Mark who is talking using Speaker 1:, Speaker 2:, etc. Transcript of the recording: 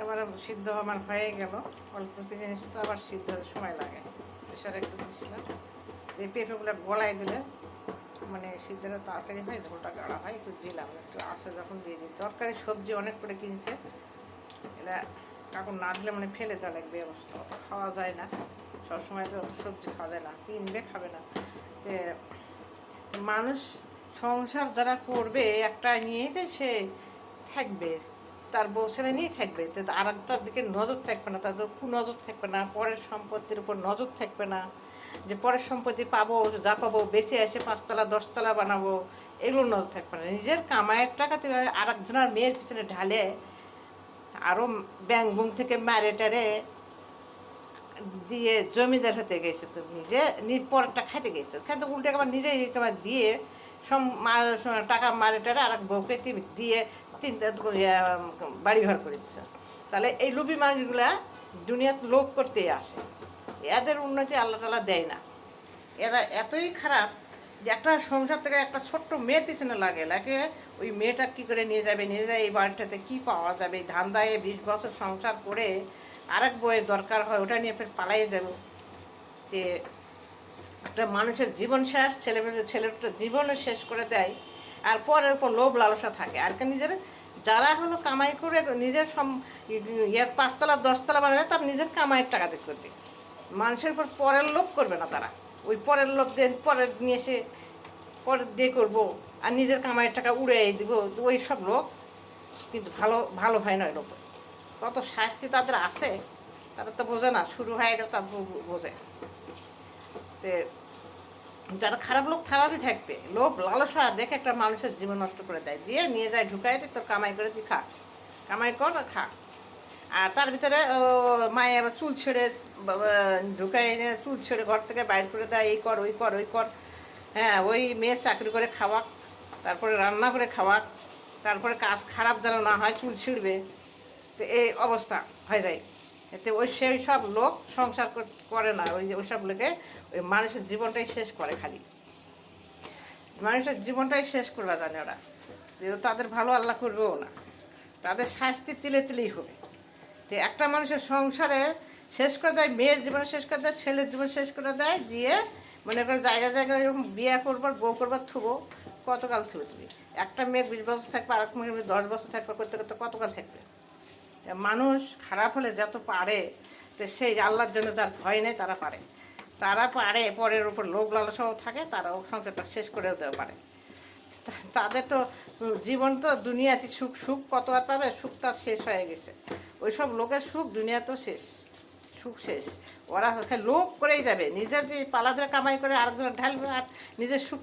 Speaker 1: আবার সিদ্ধ আমার হয়ে গেল। অল্প কিছু জিনিস তো আবার সিদ্ধ হতে সময় লাগে। প্রেশারে একটু দিচ্ছিলাম। এই পেঁপেগুলো গলায় দিলে মানে সিদ্ধটা তাড়াতাড়ি হয়, ঝোলটা গাঢ়া হয়। একটু দিলাম, একটু আস্তে যখন দিয়ে দিই। তরকারি সবজি অনেক করে কিনছে, এরা কাকুর না দিলে মানে ফেলে দেওয়া লাগবে অবস্থা। অত খাওয়া যায় না, সবসময় তো অত সবজি খাওয়া যায় না, কিনবে খাবে না। তে মানুষ সংসার যারা করবে একটা নিয়েই তো সে থাকবে, তার বউ ছেলে নিয়েই থাকবে। তো আর একটার দিকে নজর থাকবে না, তাদের নজর থাকবে না, পরের সম্পত্তির উপর নজর থাকবে না, যে পরের সম্পত্তি পাবো, যা পাবো বেঁচে এসে 5 তলা 10 তলা বানাবো, এগুলো নজর থাকবে না। নিজের কামাইয়ের টাকা তুই আর একজনের মেয়ের পিছনে ঢালে আরও ব্যাংক বুং থেকে মারে টারে দিয়ে জমিদার হতে গেছে। তো নিজে পরেরটা খাইতে গেছে, খেতে উল্টে আবার নিজেই একেবারে দিয়ে টাকা মারে টারে আর এক বউকে দিয়ে তিনটা বাড়িঘর করে দিচ্ছে। তাহলে এই লুবি মানুষগুলা দুনিয়াত লোভ করতেই আসে, এদের উন্নতি আল্লাহ তালা দেয় না। এরা এতই খারাপ যে একটা সংসার থেকে একটা ছোট্ট মেয়ের পিছনে লাগে ওই মেয়েটা কী করে নিয়ে যাবে, নিয়ে যায় এই বাড়িটাতে কী পাওয়া যাবে। ধান্দায় 20 বছর সংসার করে আরেক বইয়ের দরকার হয়, ওটা নিয়ে ফের পালাই যাব। যে একটা মানুষের জীবন শেষ, ছেলেটা জীবনও শেষ করে দেয়, আর পরের উপর লোভ লালসা থাকে। আর নিজের যারা হলো কামাই করে নিজের 5 তলা 10 তলা বানাবে, তার নিজের কামাইয়ের টাকাতে করবে, মানুষের উপর পরের লোভ করবে না। তারা ওই পরের লোভ দিয়ে পরের নিয়ে এসে পরের দিয়ে করবো, আর নিজের কামাইয়ের টাকা উড়িয়ে দিব। তো ওই সব লোক কিন্তু ভালো ভালো হয় না। ওই লোক কত শাস্তি তাদের আছে, তারা তো বোঝে না, শুরু হয়ে গেল তাদের বোঝে। তে যারা খারাপ লোক খারাপই থাকবে, লোভ লালসা দেখে একটা মানুষের জীবন নষ্ট করে দেয়, দিয়ে নিয়ে যায় ঢুকাই দিয়ে তোর কামাই করে তুই খা, কামাই কর আর খা। আর তার ভিতরে মায়ে আবার চুল ছেড়ে ঢুকাই এনে চুল ছেড়ে ঘর থেকে বাইর করে দেয়, এই কর ওই কর ওই কর। হ্যাঁ, ওই মেয়ে চাকরি করে খাওয়াক, তারপরে রান্না করে খাওয়াক, তারপরে কাজ খারাপ যেন না হয়, চুল ছিঁড়বে। তো এই অবস্থা হয়ে যায়। এতে সেই সব লোক সংসার করে না। ওই সব লোকে ওই মানুষের জীবনটাই শেষ করে, খালি মানুষের জীবনটাই শেষ করবা জানে ওরা। তাদের ভালো আল্লাহ করবেও না, তাদের শাস্তি তিলে তিলেই হবে। তো একটা মানুষের সংসারে শেষ করে দেয়, মেয়ের জীবন শেষ করে দেয়, ছেলের জীবন শেষ করে দেয়, দিয়ে মনে করে জায়গায় জায়গায় এরকম বিয়ে করবার বউ করবার থুবো, কতকাল থুবে তুমি? একটা মেয়ে 20 বছর থাকবে, আর এক মেয়ে 10 বছর থাকবে, করতে করতে কতকাল থাকবে? মানুষ খারাপ হলে যত পারে, তো সেই আল্লাহর জন্য যার ভয় নেই তারা পারে, তারা পারে পরের উপর লোভ লালসাও থাকে, তারাও সংসারটা শেষ করেও দেওয়া পারে। তাদের তো জীবন তো দুনিয়াতে সুখ সুখ কত আর পাবে, সুখ তার শেষ হয়ে গেছে। ওই সব লোকের সুখ দুনিয়া তো শেষ, সুখ শেষ। ওরা লোভ করেই যাবে, নিজের যে পালাদের কামাই করে আরেকজন ঢালবে, আর নিজের সুখ